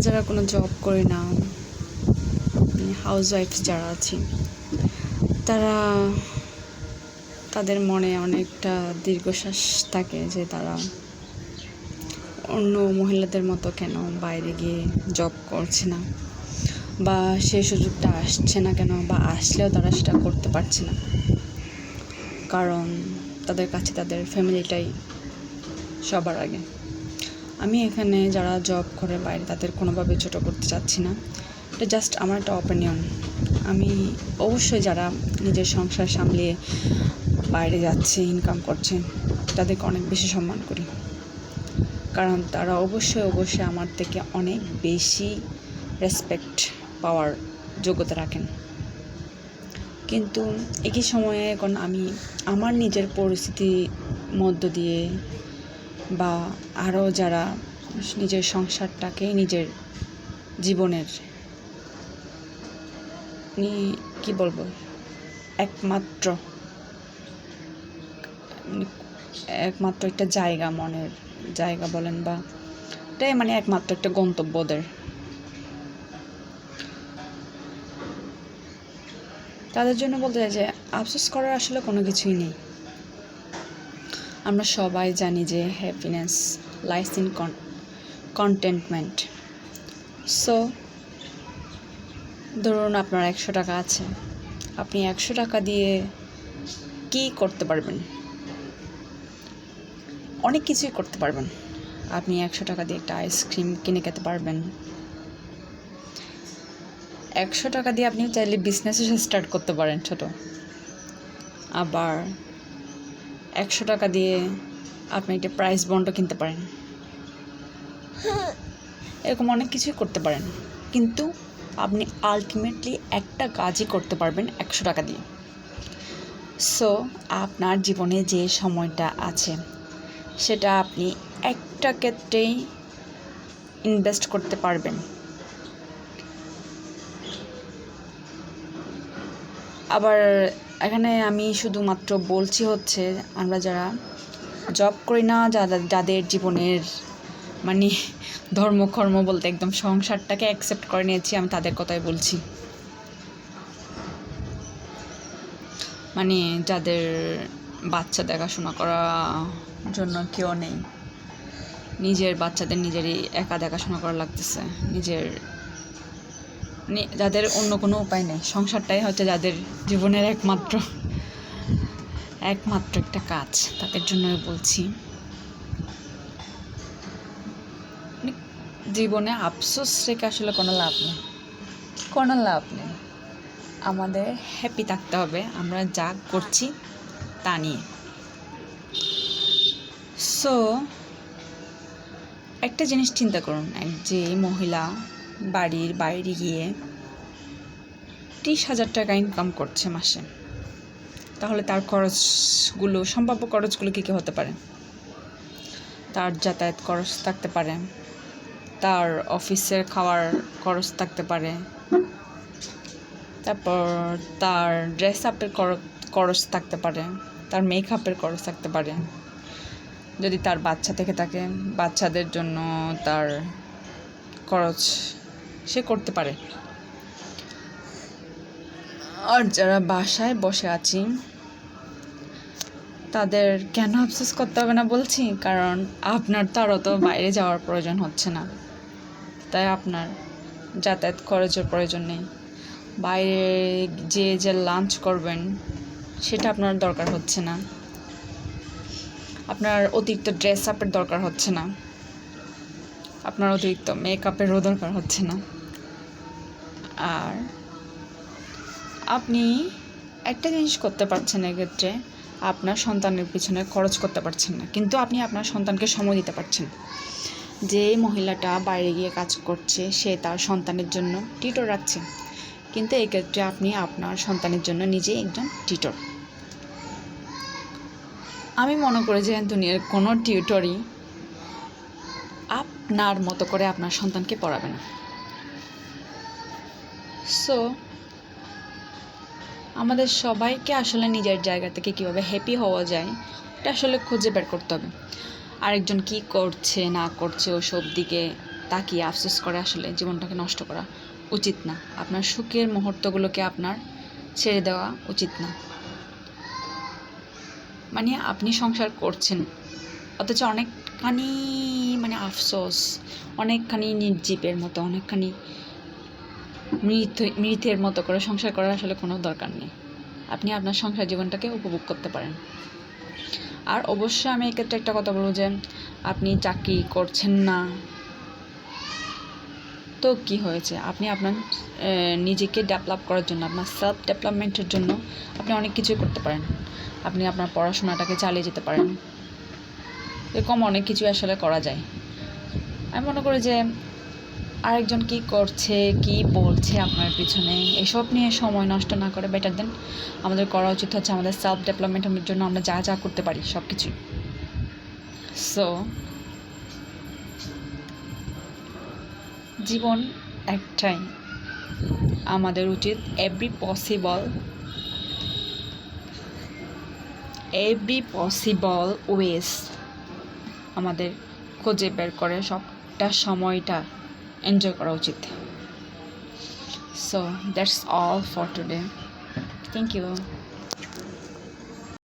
যারা কোনো জব করি না, হাউসওয়াইফ যারা আছি, তারা তাদের মনে অনেকটা দীর্ঘশ্বাস থাকে যে তারা অন্য মহিলাদের মতো কেন বাইরে গিয়ে জব করছে না, বা সেই সুযোগটা আসছে না কেন, বা আসলেও তারা সেটা করতে পারছে না, কারণ তাদের কাছে তাদের ফ্যামিলিটাই সবার আগে। আমি এখানে যারা জব করে বাইরে তাদের কোনোভাবে ছোটো করতে চাচ্ছি না, এটা জাস্ট আমার একটা অপিনিয়ন। আমি অবশ্যই যারা নিজের সংসার সামলিয়ে বাইরে যাচ্ছে, ইনকাম করছে, তাদেরকে অনেক বেশি সম্মান করি, কারণ তারা অবশ্যই আমার থেকে অনেক বেশি রেসপেক্ট পাওয়ার যোগ্যতা রাখেন। কিন্তু একই সময়ে এখন আমি আমার নিজের পরিস্থিতির মধ্য দিয়ে, বা আরও যারা নিজের সংসারটাকে নিজের জীবনের কি বলবো একমাত্র একটা জায়গা, মনের জায়গা বলেন, বা এটাই একমাত্র একটা গন্তব্য ওদের, তাদের জন্য বলতে চাই যে আফসোস করার আসলে কোনো কিছুই নেই। আমরা সবাই জানি যে happiness lies in contentment. So ধরুন আপনার 100 টাকা আছে, আপনি 100 টাকা দিয়ে কি করতে পারবেন? অনেক কিছুই করতে পারবেন। আপনি 100 টাকা দিয়ে একটা আইসক্রিম কিনে খেতে পারবেন। 100 টাকা দিয়ে আপনি চাইলে বিজনেসও স্টার্ট করতে পারেন ছোট। আবার 100 টাকা দিয়ে আপনি একটা প্রাইস বন্ডও কিনতে পারেন। এরকম অনেক কিছুই করতে পারেন, কিন্তু আপনি আলটিমেটলি একটা কাজই করতে পারবেন 100 টাকা দিয়ে। সো আপনার জীবনে যে সময়টা আছে সেটা আপনি একটা ক্ষেত্রেই ইনভেস্ট করতে পারবেন। আবার এখানে আমি শুধুমাত্র বলছি হচ্ছে আমরা যারা জব করি না, যাদের জীবনের ধর্মকর্ম বলতে একদম সংসারটাকে অ্যাকসেপ্ট করে নিয়েছি, আমি তাদের কথাই বলছি। যাদের বাচ্চা দেখাশোনা করার জন্য কেউ নেই, নিজের বাচ্চাদের নিজেরই একা দেখাশোনা করা লাগতেছে, যাদের অন্য কোনো উপায় নেই, সংসারটাই হচ্ছে যাদের জীবনের একমাত্র একটা কাজ, তাদের জন্য বলছি জীবনে আফসোস রেখে আসলে কোনো লাভ নেই। আমাদের হ্যাপি থাকতে হবে আমরা যা করছি তা নিয়ে। সো একটা জিনিস চিন্তা করুন, যে মহিলা বাড়ির বাইরে গিয়ে 30,000 টাকা ইনকাম করছে মাসে, তাহলে তার সম্ভাব্য খরচগুলো কী হতে পারে? তার যাতায়াত খরচ থাকতে পারে, তার অফিসের খাওয়ার খরচ থাকতে পারে, তারপর তার ড্রেস আপের খরচ থাকতে পারে, তার মেকআপের খরচ থাকতে পারে, যদি তার বাচ্চা থেকে থাকে বাচ্চাদের জন্য তার খরচ সে করতে পারে। আর যারা বাসায় বসে আছি তাদের কেন আফসোস করতে হবে না বলছি, কারণ আপনার তারও তো বাইরে যাওয়ার প্রয়োজন হচ্ছে না, তাই আপনার যাতায়াত খরচের প্রয়োজন নেই। বাইরে যে লাঞ্চ করবেন সেটা আপনার দরকার হচ্ছে না, আপনার অতিরিক্ত ড্রেস আপের দরকার হচ্ছে না, আপনার অতিরিক্ত মেকআপেরও দরকার হচ্ছে না। আর আপনি একটা জিনিস করতে পারছেন, এক্ষেত্রে আপনার সন্তানের পিছনে খরচ করতে পারছেন না, কিন্তু আপনি আপনার সন্তানকে সময় দিতে পারছেন। যে মহিলাটা বাইরে গিয়ে কাজ করছে সে তার সন্তানের জন্য টিউটর রাখছে, কিন্তু এই ক্ষেত্রে আপনি আপনার সন্তানের জন্য নিজে একজন টিউটর। আমি মনে করি যে দুনিয়ার কোনো টিউটরই আপনার মতো করে আপনার সন্তানকে পড়াবে না। সো আমাদের সবাইকে আসলে নিজের জায়গা থেকে কীভাবে হ্যাপি হওয়া যায় এটা আসলে খুঁজে বের করতে হবে। আরেকজন কি করছে না করছে ওসব দিকে তাকিয়ে আফসোস করে আসলে জীবনটাকে নষ্ট করা উচিত না। আপনার সুখের মুহূর্তগুলোকে আপনার ছেড়ে দেওয়া উচিত না। মানে আপনি সংসার করছেন অথচ অনেকখানি আফসোস, অনেকখানি নির্জীবের মতো, অনেকখানি মৃতের মতো করে সংসার করার আসলে কোনো দরকার নেই। আপনি আপনার সংসার জীবনটাকে উপভোগ করতে পারেন। আর অবশ্যই আমি এক্ষেত্রে একটা কথা বলবো যে আপনি চাকরি করছেন না তো কি হয়েছে, আপনি আপনার নিজেকে ডেভেলপ করার জন্য, আপনার সেলফ ডেভেলপমেন্টের জন্য আপনি অনেক কিছুই করতে পারেন। আপনি আপনার পড়াশোনাটাকে চালিয়ে যেতে পারেন, এরকম অনেক কিছু আসলে করা যায়। আমি মনে করি যে আরেকজন কী করছে, কী বলছে আপনার পিছনে, এসব নিয়ে সময় নষ্ট না করে বেটার দেন আমাদের করা উচিত হচ্ছে আমাদের সেলফ ডেভেলপমেন্টের জন্য আমরা যা যা করতে পারি সব কিছুই। সো জীবন একটাই, আমাদের উচিত এভরি পসিবল ওয়েজ আমাদের খুঁজে বের করে সবটা সময়টা এনজয় করা উচিত। So that's all for today. Thank you.